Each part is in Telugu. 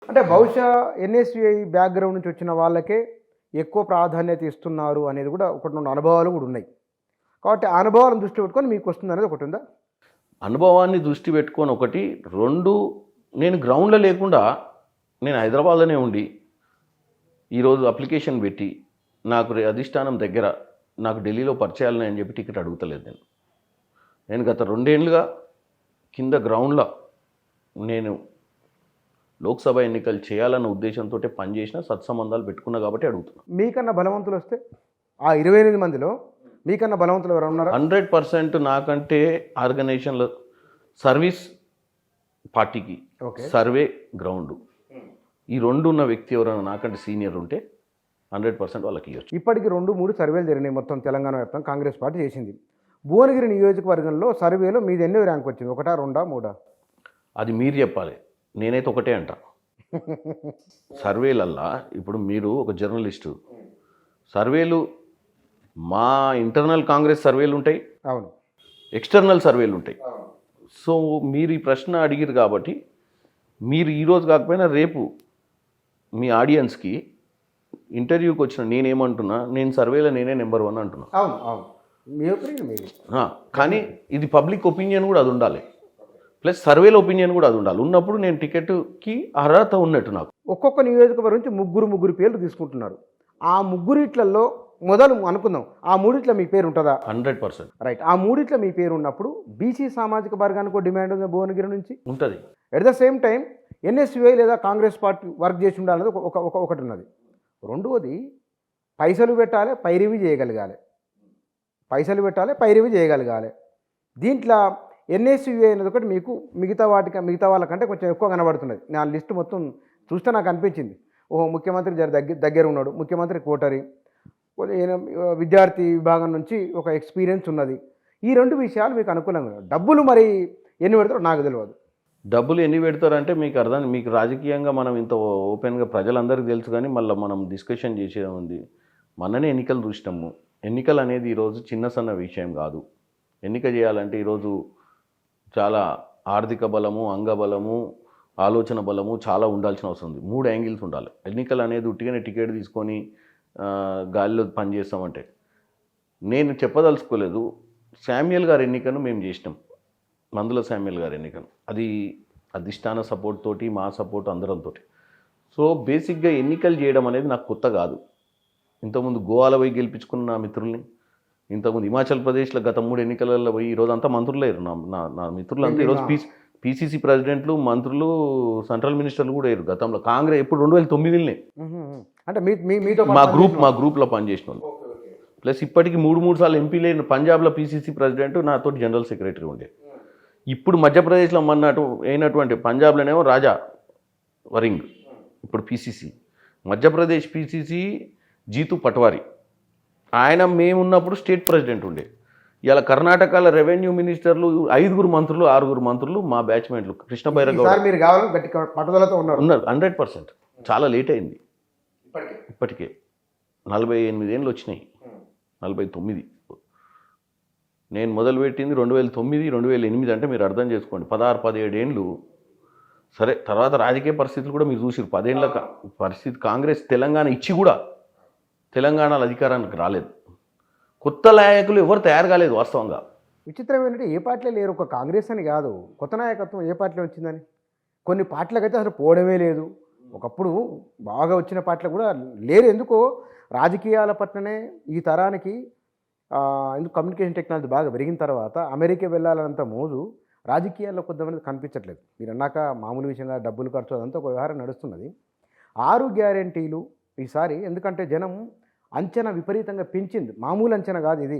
అంటే బహుశా ఎన్ఎస్యుఐ బ్యాక్గ్రౌండ్ నుంచి వచ్చిన వాళ్ళకే ఎక్కువ ప్రాధాన్యత ఇస్తున్నారు అనేది కూడా ఒకటి రెండు అనుభవాలు కూడా ఉన్నాయి. కాబట్టి ఆ అనుభవాలను దృష్టి పెట్టుకొని మీకు వస్తుంది అనేది ఒకటి ఉందా? అనుభవాన్ని దృష్టి పెట్టుకొని ఒకటి, రెండు, నేను గ్రౌండ్లో లేకుండా నేను హైదరాబాద్లోనే ఉండి ఈరోజు అప్లికేషన్ పెట్టి నాకు అధిష్టానం దగ్గర నాకు ఢిల్లీలో పరిచయాలని అని చెప్పి టికెట్ అడుగుతలేదు. నేను గత 2 ఏళ్ళుగా కింద గ్రౌండ్లో నేను లోక్సభ ఎన్నికలు చేయాలన్న ఉద్దేశంతో పనిచేసిన సత్సంబంధాలు పెట్టుకున్నా కాబట్టి అడుగుతున్నాను. మీకన్నా బలవంతులు వస్తే ఆ 28 మందిలో మీకన్నా బలవంతులు ఎవరు ఉన్నారా? 100% నాకంటే ఆర్గనైజేషన్లో సర్వీస్ పార్టీకి సర్వే గ్రౌండ్ ఈ రెండు ఉన్న వ్యక్తి ఎవరైనా నాకంటే సీనియర్ ఉంటే 100% వాళ్ళకి ఇవ్వచ్చు. ఇప్పటికి 2-3 సర్వేలు జరిగినాయి మొత్తం తెలంగాణ వ్యాప్తంగా కాంగ్రెస్ పార్టీ చేసింది. భువనగిరి నియోజకవర్గంలో సర్వేలో మీది ఎన్నో ర్యాంక్ వచ్చింది? 1, 2, 3? అది మీరు చెప్పాలి, నేనైతే ఒకటే అంట. సర్వేలల్లా ఇప్పుడు మీరు ఒక జర్నలిస్టు, సర్వేలు మా ఇంటర్నల్ కాంగ్రెస్ సర్వేలు ఉంటాయి, అవును, ఎక్స్టర్నల్ సర్వేలు ఉంటాయి. సో మీరు ఈ ప్రశ్న అడిగిరు కాబట్టి మీరు ఈరోజు కాకపోయినా రేపు మీ ఆడియన్స్కి ఇంటర్వ్యూకి వచ్చిన నేనేమంటున్నా, నేను సర్వేలో నేనే నెంబర్ 1 అంటున్నా. అవును అవును, మీ ఒపీనియన్ మీది. కానీ ఇది పబ్లిక్ ఒపీనియన్ కూడా అది ఉండాలి, ప్లస్ సర్వేల ఒపీనియన్ కూడా అది ఉండాలి. ఉన్నప్పుడు నేను టికెట్కి అర్హత ఉన్నట్టు. నాకు ఒక్కొక్క నియోజకవర్గం నుంచి ముగ్గురు పేర్లు తీసుకుంటున్నారు. ఆ ముగ్గురిట్లలో మొదలు అనుకుందాం, ఆ మూడిట్లో మీ పేరు ఉంటుందా? 100% రైట్. ఆ మూడిట్లో మీ పేరు ఉన్నప్పుడు బీసీ సామాజిక వర్గానికి డిమాండ్ ఉంది భువనగిరి నుంచి ఉంటుంది. At the same time NSUI లేదా కాంగ్రెస్ పార్టీ వర్క్ చేసి ఉండాలనేది ఒకటి ఉన్నది. రెండవది పైసలు పెట్టాలి, పైరివి చేయగలగాలి. పైసలు పెట్టాలి, పైరివి చేయగలగాలి. దీంట్లో ఎన్ఎస్యుఐ అనేది ఒకటి మీకు మిగతా వాళ్ళకంటే కొంచెం ఎక్కువ కనబడుతున్నది. నా లిస్ట్ మొత్తం చూస్తే నాకు అనిపించింది, ఓహో ముఖ్యమంత్రి దగ్గర ఉన్నాడు, ముఖ్యమంత్రి కోటరీ, విద్యార్థి విభాగం నుంచి ఒక ఎక్స్పీరియన్స్ ఉన్నది. ఈ 2 విషయాలు మీకు అనుకూలంగా. డబ్బులు మరి ఎన్ని పెడతారో నాకు తెలియదు. డబ్బులు ఎన్ని పెడతారంటే మీకు అర్థం, మీకు రాజకీయంగా మనం ఇంత ఓపెన్గా ప్రజలందరికీ తెలుసు, కానీ మళ్ళీ మనం డిస్కషన్ చేసేది ఉంది. మననే ఎన్నికలు చూసినాము. ఎన్నికలు అనేది ఈరోజు చిన్న సన్న విషయం కాదు. ఎన్నిక చేయాలంటే ఈరోజు చాలా ఆర్థిక బలము, అంగబలము, ఆలోచన బలము చాలా ఉండాల్సిన అవసరం ఉంది. 3 యాంగిల్స్ ఉండాలి. ఎన్నికలు అనేది ఉట్టిగానే టికెట్ తీసుకొని గాలిలో పనిచేస్తామంటే నేను చెప్పదలుచుకోలేదు. శామ్యుల్ గారి ఎన్నికను మేము చేసినాం, మందుల శామ్యుల్ గారి ఎన్నికను. అది అధిష్టాన సపోర్ట్ తోటి, మా సపోర్ట్ అందరంతో. సో బేసిక్గా ఎన్నికలు చేయడం అనేది నాకు కొత్త కాదు. ఇంతకుముందు గోవాలో పోయి గెలిపించుకున్న నా మిత్రుల్ని, ఇంతకుముందు హిమాచల్ ప్రదేశ్లో గత 3 ఎన్నికలలో పోయి ఈరోజు అంతా మంత్రులు లేరు. నా మిత్రులు అంతా ఈరోజు పీసీసీ ప్రెసిడెంట్లు, మంత్రులు, సెంట్రల్ మినిస్టర్లు కూడా లేరు. గతంలో కాంగ్రెస్ ఎప్పుడు 2009లోనే అంటే మీతో మా గ్రూప్లో పనిచేసిన వాళ్ళు. ప్లస్ ఇప్పటికి 3 సార్లు ఎంపీ లేని పంజాబ్లో పీసీసీ ప్రెసిడెంట్, నాతో జనరల్ సెక్రటరీ ఉండే. ఇప్పుడు మధ్యప్రదేశ్లో అయినటువంటి పంజాబ్లోనేమో రాజా వరింగ్ ఇప్పుడు పీసీసీ, మధ్యప్రదేశ్ పీసీసీ జీతు పట్వారీ, ఆయన మేమున్నప్పుడు స్టేట్ ప్రెసిడెంట్ ఉండే. ఇలా కర్ణాటకలో రెవెన్యూ మినిస్టర్లు 5 మంత్రులు, 6 మంత్రులు మా బ్యాచ్మెంట్లు. కృష్ణ బైరగౌడ మీరు కావాలని గట్టి పట్టుదలతో ఉన్నారు. 100%. చాలా లేట్ అయింది. ఇప్పటికే 48 ఏళ్ళు వచ్చినాయి, 49. నేను మొదలుపెట్టింది 2009, 2008 అంటే మీరు అర్థం చేసుకోండి, 16-17 ఏళ్ళు. సరే, తర్వాత రాజకీయ పరిస్థితులు కూడా మీరు చూసారు. 10 ఏళ్ళ పరిస్థితి కాంగ్రెస్ తెలంగాణ ఇచ్చి కూడా తెలంగాణలో అధికారానికి రాలేదు. కొత్త నాయకులు ఎవరు తయారు కాలేదు. వాస్తవంగా విచిత్రం ఏంటంటే ఏ పార్టీలో లేరు. ఒక కాంగ్రెస్ అని కాదు, కొత్త నాయకత్వం ఏ పార్టీలో వచ్చిందని. కొన్ని పార్టీలకైతే అసలు పోవడమే లేదు. ఒకప్పుడు బాగా వచ్చిన పార్టీలు కూడా లేరు. ఎందుకో రాజకీయాల పట్లనే ఈ తరానికి ఎందుకు కమ్యూనికేషన్ టెక్నాలజీ బాగా పెరిగిన తర్వాత అమెరికా వెళ్ళాలన్నంత మోజు రాజకీయాల్లో కొంతమంది కనిపించట్లేదు. మీరు అన్నాక మామూలు విషయంగా డబ్బులు ఖర్చు అదంతా ఒక వ్యవహారం నడుస్తున్నది. 6 గ్యారెంటీలు ఈసారి ఎందుకంటే జనం అంచనా విపరీతంగా పెంచింది. మామూలు అంచనా కాదు ఇది.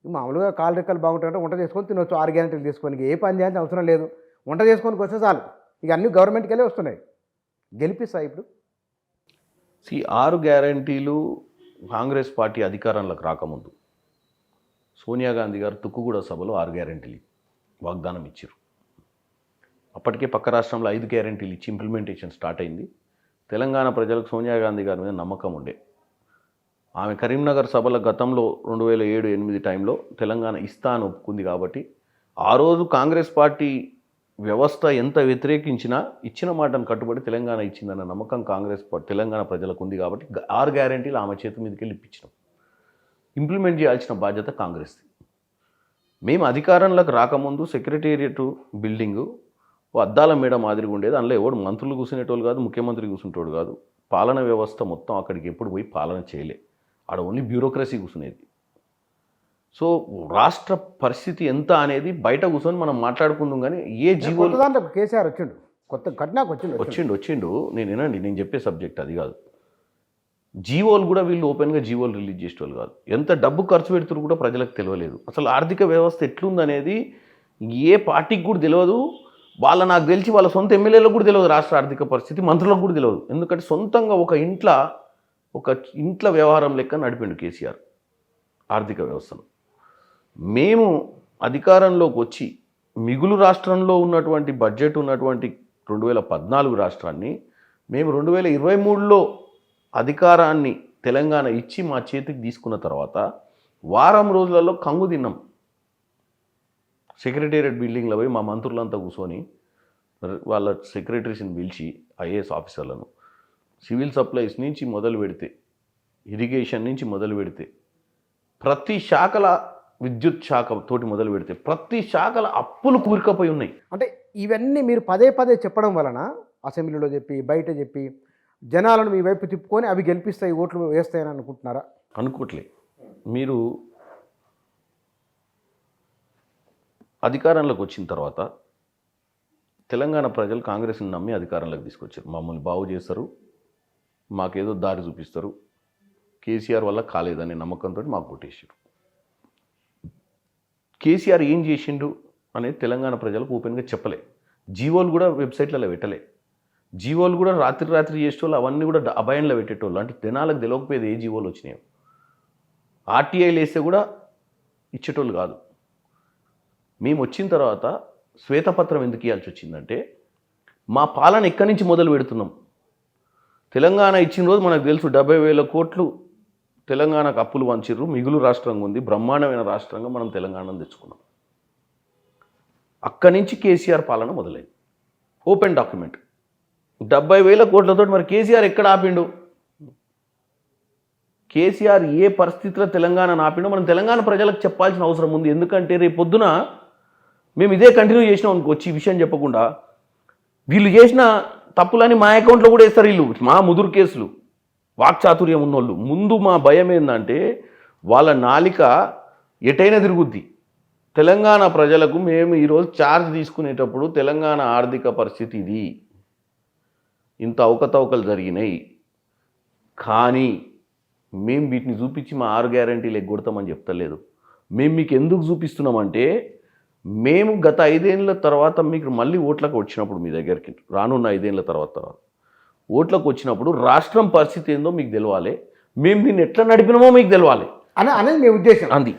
మామూలుగా కాలు రెక్కలు బాగుంటాయంటే వంట చేసుకొని తినొచ్చు. 6 గ్యారెంటీలు తీసుకొని ఏ పని చేయాల్సిన అవసరం లేదు. వంట చేసుకొని వస్తే చాలు. ఇక అన్ని గవర్నమెంట్కి వెళ్ళి వస్తున్నాయి. గెలిపిస్తాయి ఇప్పుడు. 6 గ్యారెంటీలు కాంగ్రెస్ పార్టీ అధికారంలోకి రాకముందు సోనియా గాంధీ గారు తుక్కుగూడ సభలో 6 గ్యారెంటీలు వాగ్దానం ఇచ్చారు. అప్పటికే పక్క రాష్ట్రంలో 5 గ్యారెంటీలు ఇచ్చి ఇంప్లిమెంటేషన్ స్టార్ట్ అయింది. తెలంగాణ ప్రజలకు సోనియా గాంధీ గారి మీద నమ్మకం ఉండే. ఆమె కరీంనగర్ సభల గతంలో 2007-8 టైంలో తెలంగాణ ఇస్తా అని ఒప్పుకుంది. కాబట్టి ఆ రోజు కాంగ్రెస్ పార్టీ వ్యవస్థ ఎంత వ్యతిరేకించినా ఇచ్చిన మాటను కట్టుబడి తెలంగాణ ఇచ్చిందన్న నమ్మకం తెలంగాణ ప్రజలకు ఉంది కాబట్టి 6 గ్యారెంటీలు ఆమె చేతి మీదకి వెళ్ళి ఇప్పించినాం. ఇంప్లిమెంట్ చేయాల్సిన బాధ్యత కాంగ్రెస్ది. మేము అధికారంలోకి రాకముందు సెక్రటేరియట్ బిల్డింగు అద్దాల మేడ మాదిరిగా ఉండేది. అందులో ఎవడు మంత్రులు కూర్చునేటోళ్ళు కాదు, ముఖ్యమంత్రి కూర్చుంటోడు కాదు. పాలన వ్యవస్థ మొత్తం అక్కడికి ఎప్పుడు పోయి పాలన చేయలే. ఆడ ఓన్లీ బ్యూరోక్రసీ కూర్చునేది. సో రాష్ట్ర పరిస్థితి ఎంత అనేది బయట కూర్చొని మనం మాట్లాడుకుందాం. కానీ ఏ జీవో దాంట్లో కేసీఆర్ వచ్చిండు, కొత్త ఘటనకు వచ్చిండు నేను చెప్పే సబ్జెక్ట్ అది కాదు. జీవోలు కూడా వీళ్ళు ఓపెన్గా జీవోలు రిలీజ్ చేసేవాళ్ళు కాదు. ఎంత డబ్బు ఖర్చు పెడుతున్నారు కూడా ప్రజలకు తెలియలేదు. అసలు ఆర్థిక వ్యవస్థ ఎట్లుందనేది ఏ పార్టీకి కూడా తెలియదు. నాకు తెలిసి వాళ్ళ సొంత ఎమ్మెల్యేలకు కూడా తెలియదు రాష్ట్ర ఆర్థిక పరిస్థితి, మంత్రులకు కూడా తెలియదు. ఎందుకంటే సొంతంగా ఒక ఇంట్లో వ్యవహారం లెక్క నడిపిండు కేసీఆర్ ఆర్థిక వ్యవస్థను. మేము అధికారంలోకి వచ్చి మిగులు రాష్ట్రంలో ఉన్నటువంటి బడ్జెట్ ఉన్నటువంటి 2014 రాష్ట్రాన్ని మేము 2023లో అధికారాన్ని తెలంగాణ ఇచ్చి మా చేతికి తీసుకున్న తర్వాత వారం రోజులలో కంగు తిన్నాం. సెక్రటేరియట్ బిల్డింగ్లో పోయి మా మంత్రులంతా కూర్చొని వాళ్ళ సెక్రటరీస్ని పిలిచి ఐఏఎస్ ఆఫీసర్లను సివిల్ సప్లైస్ నుంచి మొదలు పెడితే, ఇరిగేషన్ నుంచి మొదలు పెడితే, ప్రతి శాఖల విద్యుత్ శాఖ తోటి మొదలు పెడితే ప్రతి శాఖల అప్పులు కూరుకుపోయి ఉన్నాయి. అంటే ఇవన్నీ మీరు పదే పదే చెప్పడం వలన అసెంబ్లీలో చెప్పి బయట చెప్పి జనాలను మీ వైపు తిప్పుకొని అవి గెలిపిస్తాయి, ఓట్లు వేస్తాయని అనుకుంటున్నారా? అనుకోవట్లే. మీరు అధికారంలోకి వచ్చిన తర్వాత తెలంగాణ ప్రజలు కాంగ్రెస్ని నమ్మి అధికారంలోకి తీసుకొచ్చారు. మమ్మల్ని బాగు చేస్తారు, మాకేదో దారి చూపిస్తారు, కేసీఆర్ వల్ల కాలేదనే నమ్మకంతో మాకు కొట్టేసారు. కేసీఆర్ ఏం చేసిండు అనేది తెలంగాణ ప్రజలకు ఓపెన్గా చెప్పలే. జీవోలు కూడా వెబ్సైట్లలో పెట్టలే. జీవోలు కూడా రాత్రి చేసేటోళ్ళు అవన్నీ కూడా అభయంలో పెట్టేటోళ్ళు. అంటే జనాలకు తెలియకపోయేది ఏ జీవోలు వచ్చినాయో. ఆర్టీఐలు వేస్తే కూడా ఇచ్చేటోళ్ళు కాదు. మేము వచ్చిన తర్వాత శ్వేతపత్రం ఎందుకు ఇవ్వాల్సి వచ్చిందంటే మా పాలన ఎక్కడి నుంచి మొదలు పెడుతున్నాం. తెలంగాణ ఇచ్చిన రోజు మనకు తెలుసు 70,000 కోట్లు తెలంగాణకు అప్పులు వంచిర్రు. మిగులు రాష్ట్రంగా ఉంది, బ్రహ్మాండమైన రాష్ట్రంగా మనం తెలంగాణను తెచ్చుకున్నాం. అక్కడి నుంచి కేసీఆర్ పాలన మొదలైంది. ఓపెన్ డాక్యుమెంట్ 70,000 కోట్లతో మరి కేసీఆర్ ఎక్కడ ఆపిండు? కేసీఆర్ ఏ పరిస్థితిలో తెలంగాణను ఆపిండో మనం తెలంగాణ ప్రజలకు చెప్పాల్సిన అవసరం ఉంది. ఎందుకంటే రేపు పొద్దున మేము ఇదే కంటిన్యూ చేసినాం అనుకోవచ్చు, ఈ విషయం చెప్పకుండా వీళ్ళు చేసిన తప్పులని మా అకౌంట్లో కూడా వేస్తారు. వీళ్ళు మా ముదురు కేసులు, వాక్చాతుర్యం ఉన్నోళ్ళు. ముందు మా భయం ఏంటంటే వాళ్ళ నాలిక ఎటైనా తిరుగుద్ది. తెలంగాణ ప్రజలకు మేము ఈరోజు ఛార్జ్ తీసుకునేటప్పుడు తెలంగాణ ఆర్థిక పరిస్థితి ఇది, ఇంత అవకతవకలు జరిగినాయి, కానీ మేము వీటిని చూపించి మా 6 గ్యారెంటీలు ఎగ్గొడతామని చెప్తలేదు. మేము మీకు ఎందుకు చూపిస్తున్నామంటే మేము గత 5 ఏళ్ళ తర్వాత మీకు మళ్ళీ ఓట్లకు వచ్చినప్పుడు మీ దగ్గరికి రానున్న 5 ఏళ్ళ తర్వాత ఓట్లకు వచ్చినప్పుడు రాష్ట్రం పరిస్థితి ఏందో మీకు తెలవాలి, మేము దీన్ని ఎట్లా నడిపినామో మీకు తెలవాలి అనేది మీ ఉద్దేశం. అంది.